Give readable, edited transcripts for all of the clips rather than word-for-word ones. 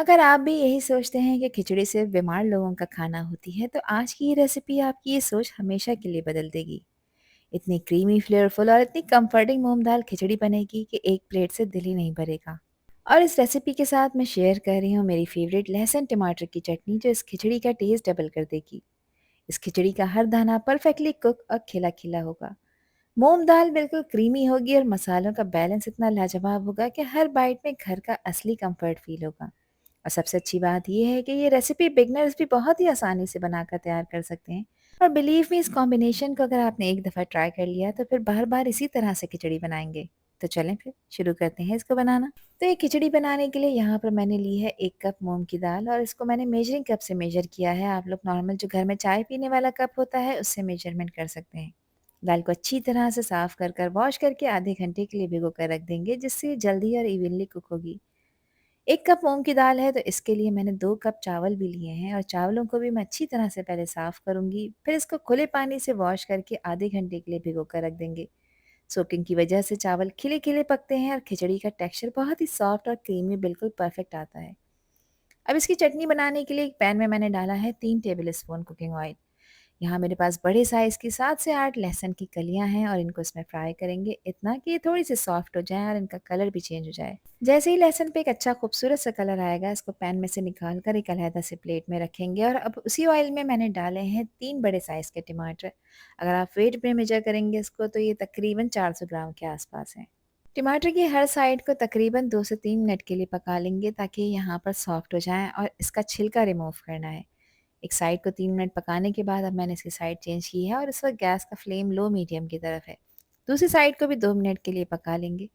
अगर आप भी यही सोचते हैं कि खिचड़ी सिर्फ बीमार लोगों का खाना होती है, तो आज की ये रेसिपी आपकी ये सोच हमेशा के लिए बदल देगी। इतनी क्रीमी, फ्लेवरफुल और इतनी कंफर्टिंग मूंग दाल खिचड़ी बनेगी कि एक प्लेट से दिल ही नहीं भरेगा। और इस रेसिपी के साथ मैं शेयर कर रही हूँ मेरी फेवरेट लहसुन टमाटर की चटनी, जो इस खिचड़ी का टेस्ट डबल कर देगी। इस खिचड़ी का हर दाना परफेक्टली कुक और खिला खिला होगा। मूंग दाल बिल्कुल क्रीमी होगी और मसालों का बैलेंस इतना लाजवाब होगा कि हर बाइट में घर का असली कंफर्ट फील होगा। और सबसे अच्छी बात यह है कि ये रेसिपी बिगनर्स भी बहुत ही आसानी से बनाकर तैयार कर सकते हैं। और बिलीव मी, इस कॉम्बिनेशन को अगर आपने एक दफ़ा ट्राई कर लिया तो फिर बार बार इसी तरह से खिचड़ी बनाएंगे। तो चलें फिर शुरू करते हैं इसको बनाना। तो ये खिचड़ी बनाने के लिए यहाँ पर मैंने ली है 1 कप मूंग की दाल, और इसको मैंने मेजरिंग कप से मेजर किया है। आप लोग नॉर्मल जो घर में चाय पीने वाला कप होता है उससे मेजरमेंट कर सकते हैं। दाल को अच्छी तरह से साफ कर वॉश करके आधे घंटे के लिए भिगो कर रख देंगे, जिससे ये जल्दी और इवनली कुक होगी। 1 कप मूंग की दाल है तो इसके लिए मैंने 2 कप चावल भी लिए हैं, और चावलों को भी मैं अच्छी तरह से पहले साफ करूंगी, फिर इसको खुले पानी से वॉश करके आधे घंटे के लिए भिगो कर रख देंगे। सोकिंग की वजह से चावल खिले खिले पकते हैं और खिचड़ी का टेक्सचर बहुत ही सॉफ्ट और क्रीमी बिल्कुल परफेक्ट आता है। अब इसकी चटनी बनाने के लिए एक पैन में मैंने डाला है 3 टेबल स्पून कुकिंग ऑयल। यहाँ मेरे पास बड़े साइज़ की 7 से 8 लहसुन की कलियाँ हैं, और इनको इसमें फ्राई करेंगे इतना कि ये थोड़ी सी सॉफ्ट हो जाएं और इनका कलर भी चेंज हो जाए। जैसे ही लहसुन पे एक अच्छा खूबसूरत सा कलर आएगा, इसको पैन में से निकाल कर एक अलहदा से प्लेट में रखेंगे। और अब उसी ऑयल में मैंने डाले हैं 3 बड़े साइज़ के टमाटर। अगर आप वेट में मेजर करेंगे इसको तो ये तकरीबन 400 ग्राम के आसपास हैं। टमाटर की हर साइड को तकरीबन 2 से 3 मिनट के लिए पका लेंगे, ताकि यहाँ पर सॉफ्ट हो जाएं, और इसका छिलका रिमूव करना है। एक साइड को 3 मिनट पकाने के बाद अब मैंने इसकी साइड चेंज की है, और इस वक्त गैस का फ्लेम लो मीडियम की तरफ है। दूसरी साइड को भी 2 मिनट के लिए पका लेंगे।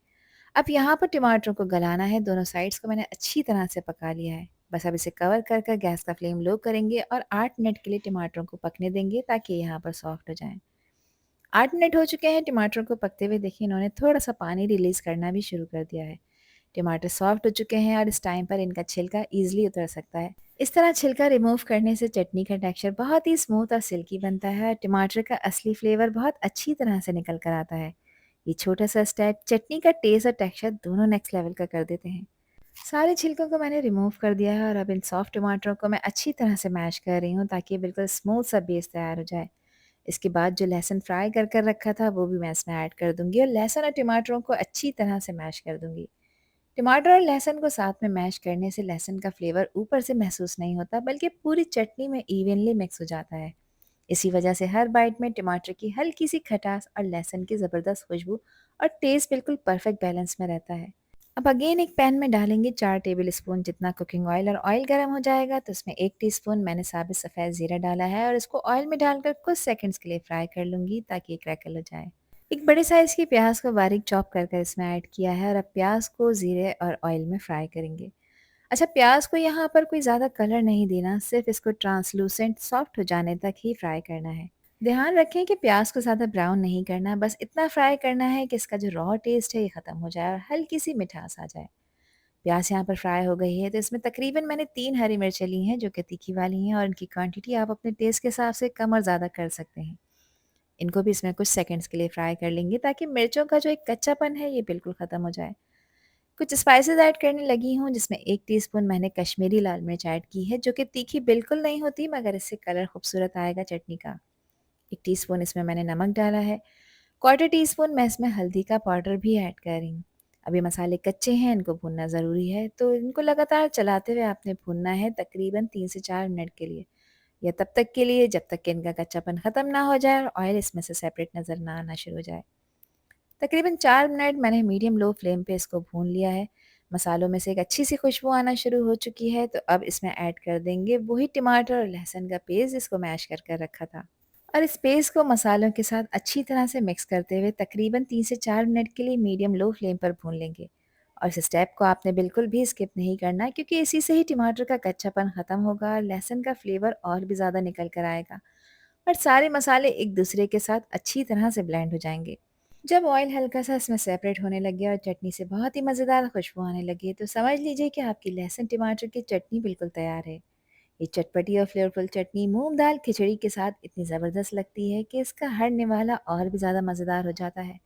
अब यहाँ पर टमाटरों को गलाना है, दोनों साइड्स को मैंने अच्छी तरह से पका लिया है। बस अब इसे कवर कर गैस का फ्लेम लो करेंगे और 8 मिनट के लिए टमाटरों को पकने देंगे, ताकि यहाँ पर सॉफ्ट हो जाएं। 8 मिनट हो चुके हैं टमाटरों को पकते हुए। देखिए, इन्होंने थोड़ा सा पानी रिलीज़ करना भी शुरू कर दिया है। टमाटर सॉफ्ट हो चुके हैं और इस टाइम पर इनका छिलका ईज़िली उतर सकता है। इस तरह छिलका रिमूव करने से चटनी का टेक्सचर बहुत ही स्मूथ और सिल्की बनता है, और टमाटर का असली फ्लेवर बहुत अच्छी तरह से निकल कर आता है। ये छोटा सा स्टेप चटनी का टेस्ट और टेक्सचर दोनों नेक्स्ट लेवल का कर देते हैं। सारे छिलकों को मैंने रिमूव कर दिया है, और अब इन सॉफ्ट टमाटरों को मैं अच्छी तरह से मैश कर रही हूँ, ताकि बिल्कुल स्मूथ सा बेस तैयार हो जाए। इसके बाद जो लहसुन फ्राई कर रखा था वो भी मैं इसमें ऐड कर दूंगी, और लहसुन और टमाटरों को अच्छी तरह से मैश कर दूंगी। टमाटर और लहसुन को साथ में मैश करने से लहसुन का फ्लेवर ऊपर से महसूस नहीं होता, बल्कि पूरी चटनी में इवनली मिक्स हो जाता है। इसी वजह से हर बाइट में टमाटर की हल्की सी खटास और लहसुन की ज़बरदस्त खुशबू और टेस्ट बिल्कुल परफेक्ट बैलेंस में रहता है। अब अगेन एक पैन में डालेंगे 4 टेबल स्पून जितना कुकिंग ऑयल, और ऑयल गर्म हो जाएगा तो इसमें 1 टीस्पून मैंने साबित सफ़ेद ज़ीरा डाला है, और इसको ऑयल में डालकर कुछ सेकंड्स के लिए फ्राई कर लूँगी, ताकि ये क्रैकल हो जाए। एक बड़े साइज़ की प्याज को बारीक चॉप कर इसमें ऐड किया है, और अब प्याज को ज़ीरे और ऑयल में फ्राई करेंगे। अच्छा, प्याज को यहाँ पर कोई ज़्यादा कलर नहीं देना, सिर्फ इसको ट्रांसलूसेंट सॉफ्ट हो जाने तक ही फ्राई करना है। ध्यान रखें कि प्याज को ज़्यादा ब्राउन नहीं करना, बस इतना फ्राई करना है कि इसका जो रॉ टेस्ट है ये ख़त्म हो जाए और हल्की सी मिठास आ जाए। प्याज यहाँ पर फ्राई हो गई है तो इसमें तकरीबन मैंने 3 हरी मिर्चें ली हैं, जो कि तीखी वाली हैं, और इनकी क्वांटिटी आप अपने टेस्ट के हिसाब से कम और ज़्यादा कर सकते हैं। इनको भी इसमें कुछ सेकंड्स के लिए फ्राई कर लेंगे, ताकि मिर्चों का जो एक कच्चापन है ये बिल्कुल ख़त्म हो जाए। कुछ स्पाइसेस ऐड करने लगी हूँ, जिसमें 1 टीस्पून मैंने कश्मीरी लाल मिर्च ऐड की है, जो कि तीखी बिल्कुल नहीं होती, मगर इससे कलर खूबसूरत आएगा चटनी का। 1 टीस्पून इसमें मैंने नमक डाला है। क्वार्टर टीस्पून मैं इसमें हल्दी का पाउडर भी ऐड कर रही हूँ। अभी मसाले कच्चे हैं, इनको भूनना ज़रूरी है, तो इनको लगातार चलाते हुए आपने भूनना है तकरीबन 3 से 4 मिनट के लिए, या तब तक के लिए जब तक कि इनका कच्चापन ख़त्म ना हो जाए और ऑयल इसमें से सेपरेट नज़र ना आना शुरू हो जाए। तकरीबन 4 मिनट मैंने मीडियम लो फ्लेम पे इसको भून लिया है। मसालों में से एक अच्छी सी खुशबू आना शुरू हो चुकी है, तो अब इसमें ऐड कर देंगे वही टमाटर और लहसुन का पेस्ट जिसको मैश कर रखा था। और इस पेस्ट को मसालों के साथ अच्छी तरह से मिक्स करते हुए तकरीबन 3 से 4 मिनट के लिए मीडियम लो फ्लेम पर भून लेंगे। और इस स्टेप को आपने बिल्कुल भी स्किप नहीं करना, क्योंकि इसी से ही टमाटर का कच्चापन ख़त्म होगा और लहसुन का फ्लेवर और भी ज़्यादा निकल कर आएगा, और सारे मसाले एक दूसरे के साथ अच्छी तरह से ब्लेंड हो जाएंगे। जब ऑयल हल्का सा इसमें सेपरेट होने लगे और चटनी से बहुत ही मज़ेदार खुशबू आने लगी, तो समझ लीजिए कि आपकी लहसुन टमाटर की चटनी बिल्कुल तैयार है। ये चटपटी और फ्लेवरफुल चटनी मूंग दाल खिचड़ी के साथ इतनी ज़बरदस्त लगती है कि इसका हर निवाला और भी ज़्यादा मज़ेदार हो जाता है।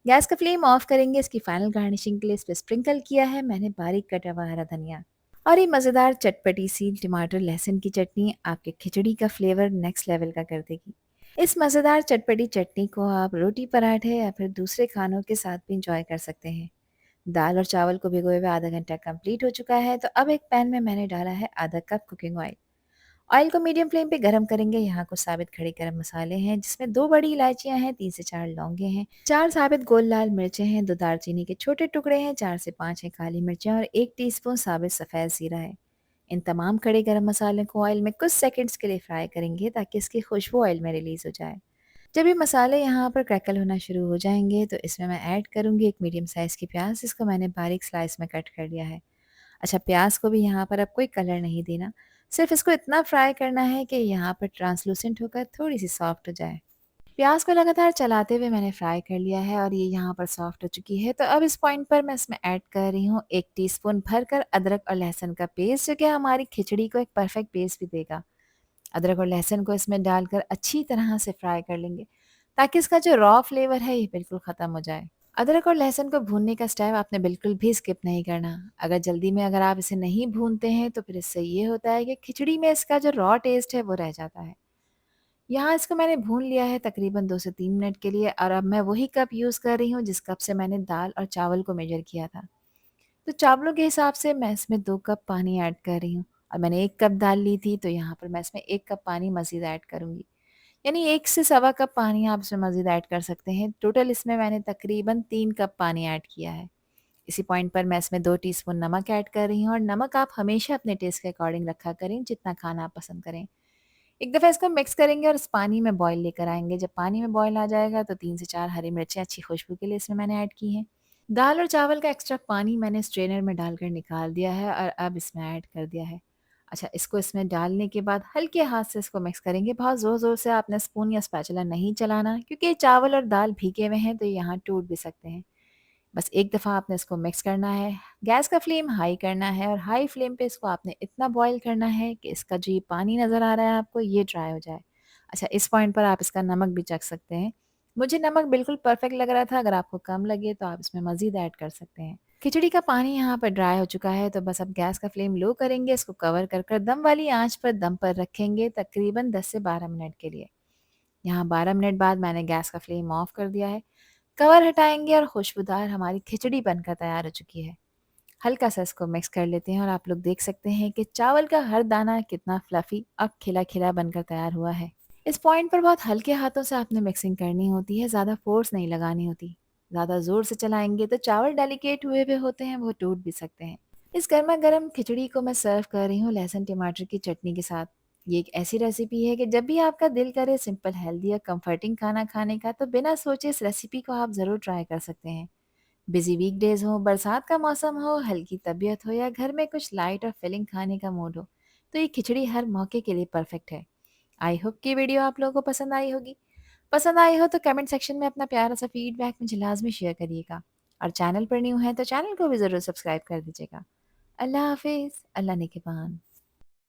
गैस का फ्लेम ऑफ करेंगे। इसकी फाइनल गार्निशिंग के लिए इस पर स्प्रिंकल किया है मैंने बारीक कटा हुआ हरा धनिया। और ये मज़ेदार चटपटी सी टमाटर लहसुन की चटनी आपके खिचड़ी का फ्लेवर नेक्स्ट लेवल का कर देगी। इस मज़ेदार चटपटी चटनी को आप रोटी, पराठे या फिर दूसरे खानों के साथ भी इंजॉय कर सकते हैं। दाल और चावल को भिगोए हुए आधा घंटा कंप्लीट हो चुका है, तो अब एक पैन में मैंने डाला है आधा कप कुकिंग ऑयल। ऑयल को मीडियम फ्लेम पे गरम करेंगे। यहाँ कुछ साबित खड़े गरम मसाले हैं, जिसमें 2 बड़ी इलायचियाँ हैं, 3 से 4 लौंगे हैं, 4 साबित गोल लाल मिर्चें हैं, 2 दालचीनी के छोटे टुकड़े हैं, 4 से 5 हैं काली मिर्चें और 1 टीस्पून साबित सफ़ेद ज़ीरा है। इन तमाम खड़े गरम मसालों को ऑयल में कुछ सेकंड्स के लिए फ्राई करेंगे, ताकि इसकी खुशबू ऑयल में रिलीज़ हो जाए। जब ये मसाले यहाँ पर क्रैकल होना शुरू हो जाएँगे, तो इसमें मैं ऐड करूँगी एक मीडियम साइज़ की प्याज़, जिसको मैंने बारीक स्लाइस में कट कर लिया है। अच्छा, प्याज़ को भी यहाँ पर अब कोई कलर नहीं देना, सिर्फ़ इसको इतना फ्राई करना है कि यहाँ पर ट्रांसलूसेंट होकर थोड़ी-सी सॉफ्ट हो जाए। प्याज़ को लगातार चलाते हुए मैंने फ्राई कर लिया है और ये यहाँ पर सॉफ्ट हो चुकी है, तो अब इस पॉइंट पर मैं इसमें ऐड कर रही हूँ 1 टीस्पून भरकर अदरक और लहसुन का पेस्ट, जो कि हमारी खिचड़ी को एक परफेक्ट पेस्ट भी देगा। अदरक और लहसुन को इसमें डालकर अच्छी तरह से फ्राई कर लेंगे, ताकि इसका जो रॉ फ्लेवर है ये बिल्कुल ख़त्म हो जाए। अदरक और लहसुन को भूनने का स्टेप आपने बिल्कुल भी स्किप नहीं करना। अगर जल्दी में अगर आप इसे नहीं भूनते हैं, तो फिर इससे ये होता है कि खिचड़ी में इसका जो रॉ टेस्ट है वो रह जाता है। यहाँ इसको मैंने भून लिया है तकरीबन 2 से 3 मिनट के लिए, और अब मैं वही कप यूज़ कर रही हूँ जिस कप से मैंने दाल और चावल को मेजर किया था। तो चावलों के हिसाब से मैं इसमें 2 कप पानी ऐड कर रही हूँ, और मैंने 1 कप दाल ली थी, तो यहाँ पर मैं इसमें 1 कप पानी मज़ीद ऐड करूँगी। यानी 1 से सवा कप पानी आप इसमें मज़ीद ऐड कर सकते हैं। टोटल इसमें मैंने तकरीबन 3 कप पानी ऐड किया है। इसी पॉइंट पर मैं इसमें 2 टीस्पून नमक ऐड कर रही हूँ, और नमक आप हमेशा अपने टेस्ट के अकॉर्डिंग रखा करें, जितना खाना आप पसंद करें। एक दफ़ा इसको मिक्स करेंगे और इस पानी में बॉयल लेकर आएँगे। जब पानी में बॉयल आ जाएगा, तो 3 से 4 हरी मिर्चें अच्छी खुशबू के लिए इसमें मैंने ऐड की हैं। दाल और चावल का एक्स्ट्रा पानी मैंने स्ट्रेनर में डालकर निकाल दिया है और अब इसमें ऐड कर दिया है। अच्छा, इसको इसमें डालने के बाद हल्के हाथ से इसको मिक्स करेंगे। बहुत ज़ोर-ज़ोर से आपने स्पून या स्पैचुला नहीं चलाना, क्योंकि ये चावल और दाल भीगे हुए हैं, तो ये यहाँ टूट भी सकते हैं। बस एक दफ़ा आपने इसको मिक्स करना है, गैस का फ्लेम हाई करना है, और हाई फ्लेम पे इसको आपने इतना बॉयल करना है कि इसका जो ये पानी नज़र आ रहा है आपको, ये ड्राई हो जाए। अच्छा, इस पॉइंट पर आप इसका नमक भी चख सकते हैं। मुझे नमक बिल्कुल परफेक्ट लग रहा था, अगर आपको कम लगे तो आप इसमें मज़ीद ऐड कर सकते हैं। खिचड़ी का पानी यहाँ पर ड्राई हो चुका है, तो बस अब गैस का फ्लेम लो करेंगे, इसको कवर कर कर दम वाली आँच पर दम पर रखेंगे तकरीबन 10 से 12 मिनट के लिए। यहाँ 12 मिनट बाद मैंने गैस का फ्लेम ऑफ कर दिया है। कवर हटाएँगे और खुशबूदार हमारी खिचड़ी बनकर तैयार हो चुकी है। हल्का-सा इसको मिक्स कर लेते हैं, और आप लोग देख सकते हैं कि चावल का हर दाना कितना फ्लफ़ी और खिला-खिला बनकर तैयार हुआ है। इस पॉइंट पर बहुत हल्के हाथों से आपने मिक्सिंग करनी होती है, ज़्यादा फ़ोर्स नहीं लगानी होती। ज़्यादा ज़ोर से चलाएँगे तो चावल डेलिकेट हुए हुए होते हैं, वो टूट भी सकते हैं। इस गरमा-गरम खिचड़ी को मैं सर्व कर रही हूँ लहसुन टमाटर की चटनी के साथ। ये एक ऐसी रेसिपी है कि जब भी आपका दिल करे सिंपल, हेल्दी और कंफर्टिंग खाना खाने का, तो बिना सोचे इस रेसिपी को आप ज़रूर ट्राई कर सकते हैं। बिज़ी वीकडेज़ हों, बरसात का मौसम हो, हल्की तबीयत हो, या घर में कुछ लाइट और फिलिंग खाने का मूड हो, तो ये खिचड़ी हर मौके के लिए परफेक्ट है। आई होप कि वीडियो आप लोगों को पसंद आई होगी। पसंद आई हो तो कमेंट सेक्शन में अपना प्यारा सा फीडबैक मुझे लाज़मी शेयर करिएगा, और चैनल पर न्यू हैं तो चैनल को भी ज़रूर सब्सक्राइब कर दीजिएगा। अल्लाह हाफ़िज़, अल्लाह निगहबान।